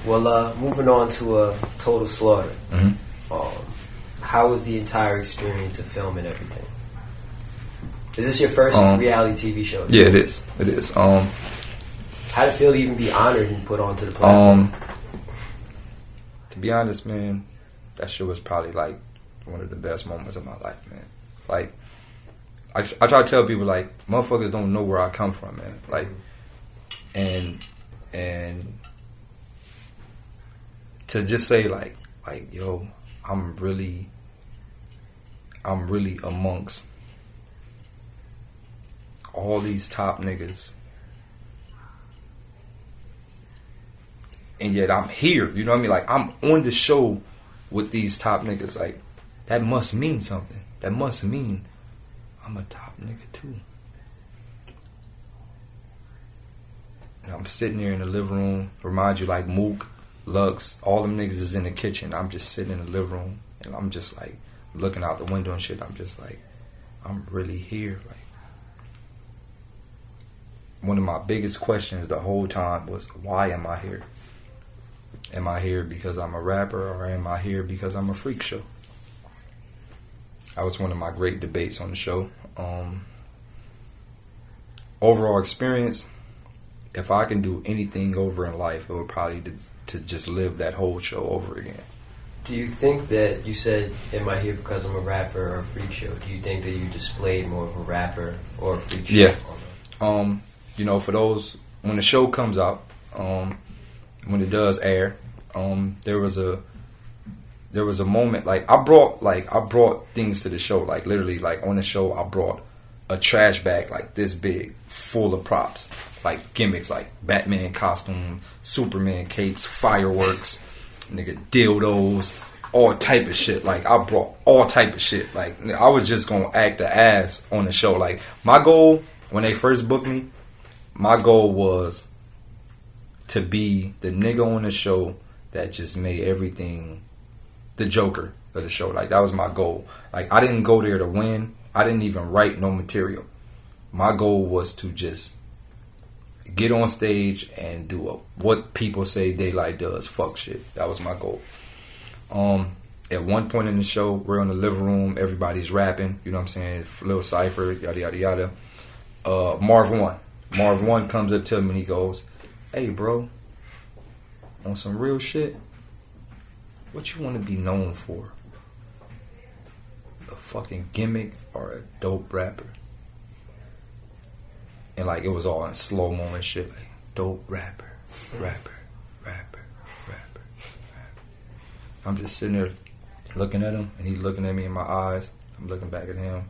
Well, moving on to Total Slaughter. How was the entire experience of filming everything? Is this your first reality TV show? Yeah, it is. It is. How did it feel to even be honored and put onto the platform? To be honest, man, that shit was probably like one of the best moments of my life, man. Like, I try to tell people, like, motherfuckers don't know where I come from, man. Like, and to just say like, yo, I'm really amongst all these top niggas, and yet I'm here. You know what I mean? Like, I'm on the show with these top niggas. Like, that must mean something. That must mean I'm a top nigga too. And I'm sitting there in the living room. Remind you, like, Mook, Lux, all them niggas is in the kitchen. I'm just sitting in the living room, and I'm just like looking out the window and shit. I'm just like, I'm really here. Like, one of my biggest questions the whole time was, why am I here? Am I here because I'm a rapper, or am I here because I'm a freak show? That was one of my great debates on the show. Overall experience, if I can do anything over in life, it would probably to just live that whole show over again. Do you think that, you said, am I here because I'm a rapper or a freak show? Do you think that you displayed more of a rapper or a freak show? Yeah. You know, for those, when the show comes out, when it does air, there was a moment, like, I brought things to the show, like, literally, like, on the show, I brought a trash bag like this big, full of props, like gimmicks, like Batman costume, Superman capes, fireworks, nigga, dildos, all type of shit. Like, I brought all type of shit. Like, I was just gonna act the ass on the show. Like, my goal when they first booked me, my goal was to be the nigga on the show that just made everything the Joker of the show. Like, that was my goal. Like, I didn't go there to win. I didn't even write no material. My goal was to just get on stage and do what people say Daylyt does, fuck shit. That was my goal. At one point in the show, we're in the living room, everybody's rapping, you know what I'm saying, Lil Cypher, yada yada yada. Marv 1 comes up to me and he goes, hey bro, on some real shit, what you want to be known for? A fucking gimmick or a dope rapper? And like, it was all in slow-mo and shit, like, dope rapper. I'm just sitting there looking at him, and he looking at me in my eyes. I'm looking back at him,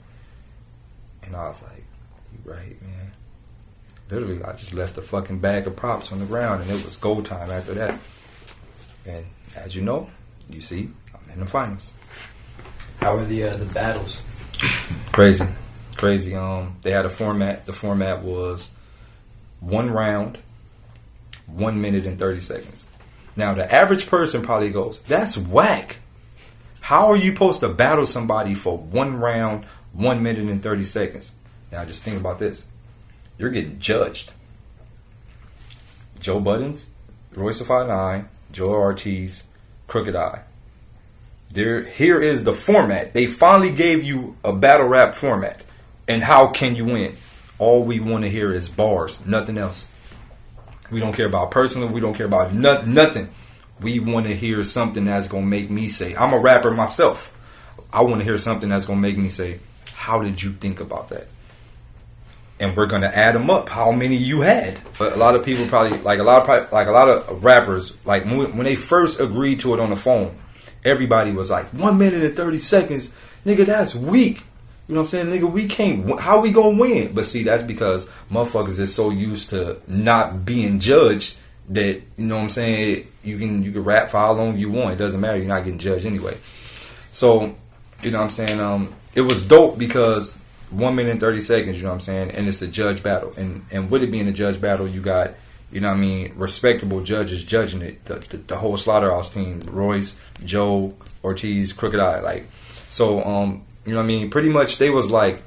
and I was like, you right, man. Literally, I just left a fucking bag of props on the ground, and it was go time after that. And as you know, you see, I'm in the finals. How were the battles? Crazy. They had a format. The format was 1 round, 1 minute and 30 seconds. Now, the average person probably goes, that's whack. How are you supposed to battle somebody for 1 round, 1 minute and 30 seconds? Now, just think about this. You're getting judged. Joe Budden's, Royce of 5'9", Joe Ortiz, Crooked Eye. Here is the format. They finally gave you a battle rap format. And how can you win? All we want to hear is bars, nothing else. We don't care about personal. We don't care about nothing. We want to hear something that's going to make me say, I'm a rapper myself. I want to hear something that's going to make me say, how did you think about that? And we're going to add them up. How many you had? But a lot of people probably, like a lot of rappers, like when they first agreed to it on the phone, everybody was like, 1 minute and 30 seconds. Nigga, that's weak. You know what I'm saying? Nigga, we can't, how we gonna win? But see, that's because motherfuckers is so used to not being judged that, you know what I'm saying, you can rap for how long you want. It doesn't matter. You're not getting judged anyway. So, you know what I'm saying? It was dope because 1 minute and 30 seconds, you know what I'm saying? And it's a judge battle. And with it being a judge battle, you got, you know what I mean, respectable judges judging it. The whole Slaughterhouse team, Royce, Joe, Ortiz, Crooked Eye. Like, so, you know what I mean? Pretty much they was like,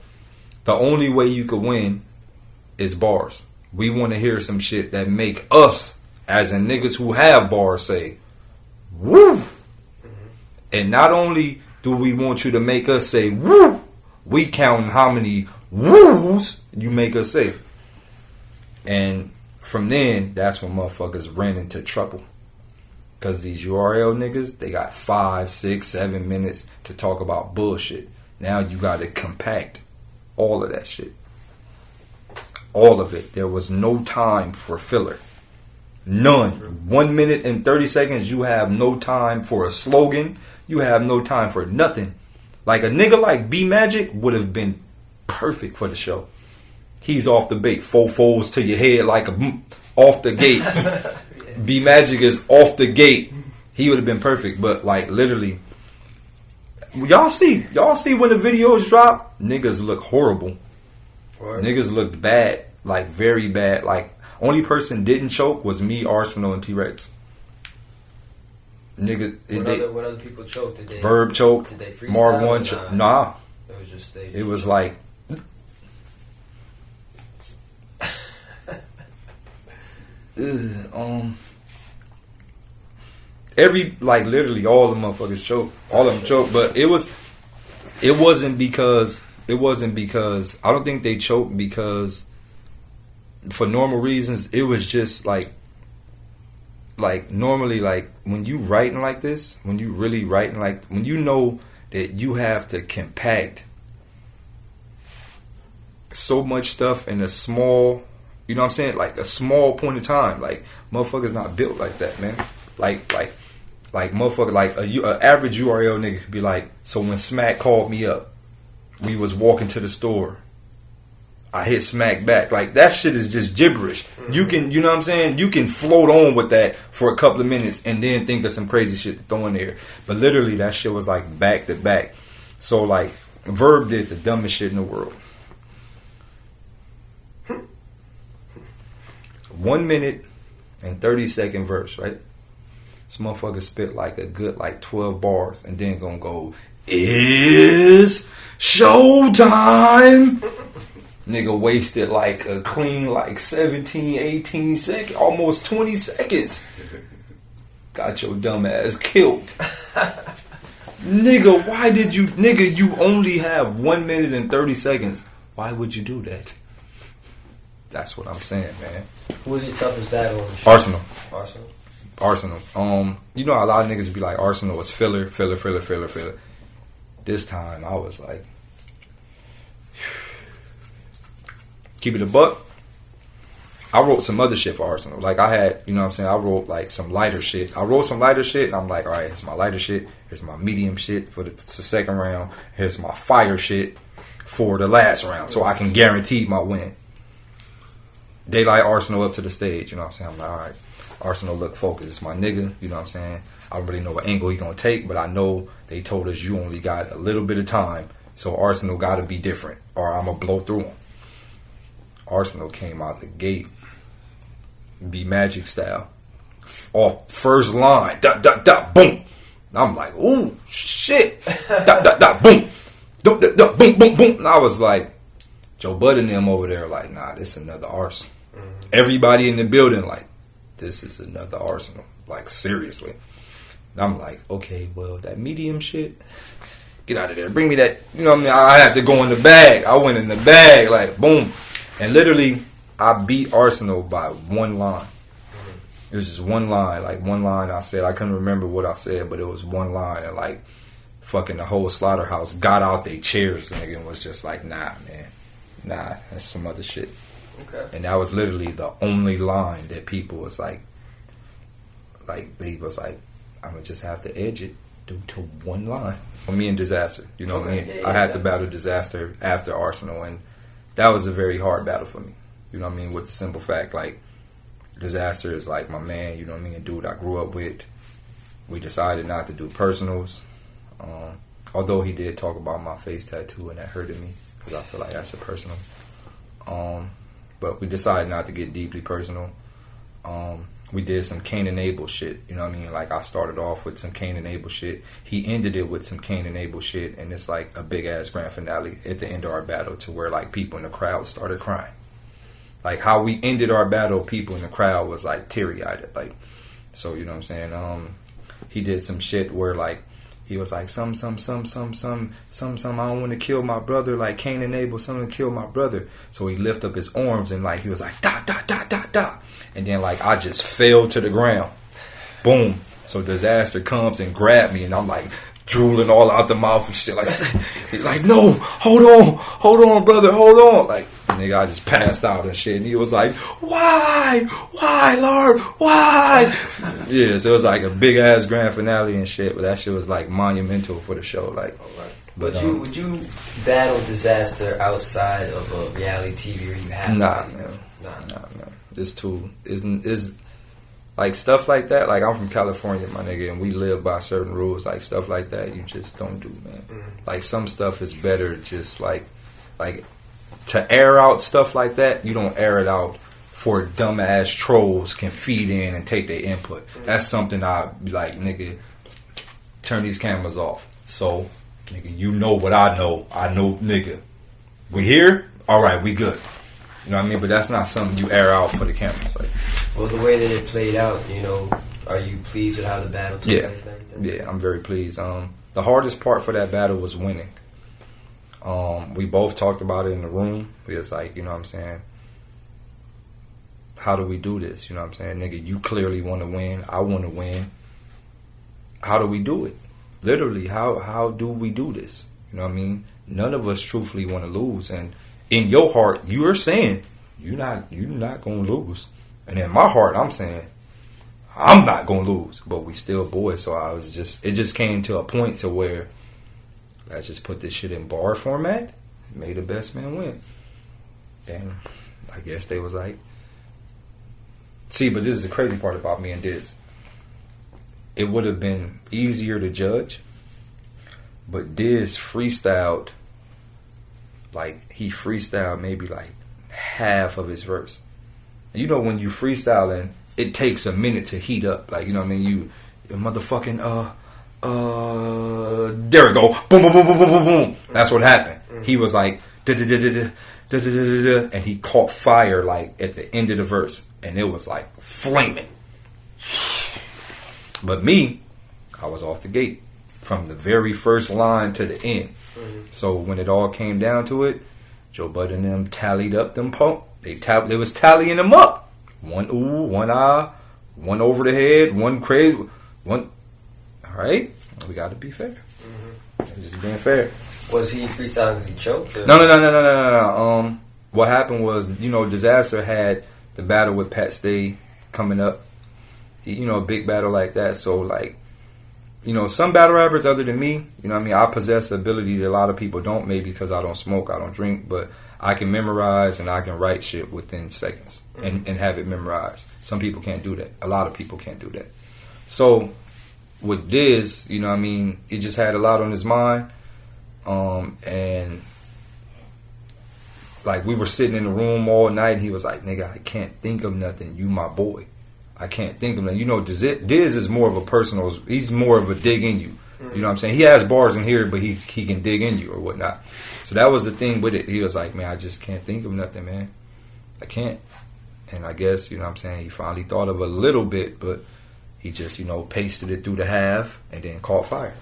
the only way you could win is bars. We want to hear some shit that make us as in niggas who have bars say, woo. And not only do we want you to make us say woo, we counting how many woos you make us say. And from then, that's when motherfuckers ran into trouble. Because these URL niggas, they got 5, 6, 7 minutes to talk about bullshit. Now you got to compact all of that shit. All of it. There was no time for filler. None. 1 minute and 30 seconds, you have no time for a slogan. You have no time for nothing. Like a nigga like B Magic would have been perfect for the show. He's off the bait. 4 folds to your head like a off the gate. B Magic is off the gate. He would have been perfect. But like literally, y'all see when the videos drop, niggas look horrible. What? Niggas looked bad, like very bad. Like only person didn't choke was me, Arsenal, and T-Rex. Nigga, what other people choked? Did they, Verb choked. Did they freestyle? Mark one choked. Nah. It was just they. It was like. Every like literally all the motherfuckers choked. All of them choked, but it wasn't because I don't think they choked because for normal reasons. It was just like normally like when you writing like this, when you really writing like when you know that you have to compact so much stuff in a small, you know what I'm saying, like a small point of time. Like motherfuckers not built like that, man. Like motherfucker, like a average URL nigga could be like, so when Smack called me up, we was walking to the store, I hit Smack back. Like that shit is just gibberish. You can, you know what I'm saying, you can float on with that for a couple of minutes and then think of some crazy shit to throw in there. But literally that shit was like back to back. So like Verb did the dumbest shit in the world. 1 minute and 30-second verse, right? This motherfucker spit like a good like 12 bars and then gonna go, it's showtime. Nigga wasted like a clean like 17, 18 seconds, almost 20 seconds. Got your dumb ass killed. Nigga, why did you, nigga, you only have 1 minute and 30 seconds. Why would you do that? That's what I'm saying, man. Who was your toughest battle on the show? Arsenal. You know how a lot of niggas be like, Arsenal was filler. This time, I was like, keep it a buck. I wrote some other shit for Arsenal. Like I had, you know what I'm saying, I wrote like some lighter shit. And I'm like, alright, here's my lighter shit. Here's my medium shit for the second round. Here's my fire shit for the last round. So I can guarantee my win. Daylyt Arsenal up to the stage, you know what I'm saying? I'm like, alright, Arsenal look focused. It's my nigga, you know what I'm saying? I don't really know what angle he gonna take, but I know they told us you only got a little bit of time, so Arsenal gotta be different, or I'm gonna blow through him. Arsenal came out the gate, B Magic style, off first line, boom. I'm like, ooh, shit, boom, boom. And I was like, Joe Budden them over there like, nah, this is another Arsenal. Everybody in the building like, this is another Arsenal. Like, seriously. And I'm like, okay, well, that medium shit, get out of there. Bring me that, you know what I mean? I had to go in the bag. I went in the bag, like, boom. And literally, I beat Arsenal by one line. It was just one line. Like, one line I said. I couldn't remember what I said, but it was one line. And, like, fucking the whole slaughterhouse got out their chairs, nigga, and was just like, nah, man. Nah, that's some other shit. Okay. And that was literally the only line that people was like they was like, I'm gonna just have to edge it due to one line. For me and Dizaster, you know what I mean? Yeah, I had to battle Dizaster after Arsenal, and that was a very hard battle for me. You know what I mean? With the simple fact, like, Dizaster is like my man, you know what I mean? A dude I grew up with. We decided not to do personals. Although he did talk about my face tattoo, and that hurted me because I feel like that's a personal. But we decided not to get deeply personal. We did some Cain and Abel shit. You know what I mean? Like, I started off with some Cain and Abel shit. He ended it with some Cain and Abel shit. And it's like a big-ass grand finale at the end of our battle to where, like, people in the crowd started crying. like how we ended our battle, people in the crowd was like teary-eyed. Like, so you know what I'm saying? He did some shit where like he was like some I don't want to kill my brother, like Cain and Abel, someone kill my brother. So he lifted up his arms and like he was like da da da da da, and then like I just fell to the ground, boom. So Dizaster comes and grabbed me, and I'm like drooling all out the mouth and shit. Like, he's like, no, hold on, brother, hold on. Like, and nigga, I just passed out and shit. And he was like, why, Lord, why? Yeah, so it was like a big ass grand finale and shit. But that shit was like monumental for the show. Like, but would you battle Dizaster outside of a reality TV where you have? Nah, man. It's too is. Like, stuff like that, like, I'm from California, my nigga, and we live by certain rules. Like, stuff like that, you just don't do, man. Like, some stuff is better just, like, to air out stuff like that, you don't air it out for dumbass trolls can feed in and take their input. That's something I'd be like, nigga, turn these cameras off. So, nigga, you know what I know. I know, nigga. We here? All right, we good. You know what I mean? But that's not something you air out for the cameras. Like, well, the way that it played out, you know, are you pleased with how the battle took place? Yeah, I'm very pleased. The hardest part for that battle was winning. We both talked about it in the room. We was like, you know what I'm saying? How do we do this? You know what I'm saying? Nigga, you clearly want to win. I want to win. How do we do it? Literally, how do we do this? You know what I mean? None of us truthfully want to lose. And in your heart, you are saying you're not going to lose. And in my heart, I'm saying I'm not going to lose. But we still boys. So it just came to a point to where I just put this shit in bar format, made the best man win. And I guess they was like, see, but this is the crazy part about me and Diz. It would have been easier to judge, but Diz freestyled, like, he freestyled maybe like half of his verse. And you know, when you freestyling, it takes a minute to heat up. Like, you know what I mean? You motherfucking, there we go. Boom, boom, boom, boom, boom, boom, boom. That's what happened. He was like, and he caught fire, like, at the end of the verse. And it was like flaming. But me, I was off the gate from the very first line to the end. So when it all came down to it, Joe Budden and them tallied up them pump. They was tallying them up. One ooh, one ah, one over the head, one crazy, one. All right, we got to be fair. Just being fair. Was he freestyling because he choked? Or? No. What happened was, you know, Dizaster had the battle with Pat Stay coming up. You know, a big battle like that. So, like, you know, some battle rappers other than me, you know what I mean, I possess the ability that a lot of people don't, maybe because I don't smoke, I don't drink, but I can memorize and I can write shit within seconds and have it memorized. Some people can't do that. A lot of people can't do that. So, with Diz, you know what I mean, he just had a lot on his mind. And, like, we were sitting in the room all night and he was like, nigga, I can't think of nothing. You my boy. I can't think of nothing. You know, Diz is more of a personal, he's more of a dig in you. You know what I'm saying? He has bars in here, but he can dig in you or whatnot. So that was the thing with it. He was like, man, I just can't think of nothing, man. I can't. And I guess, you know what I'm saying, he finally thought of a little bit, but he just, you know, pasted it through the half and then caught fire.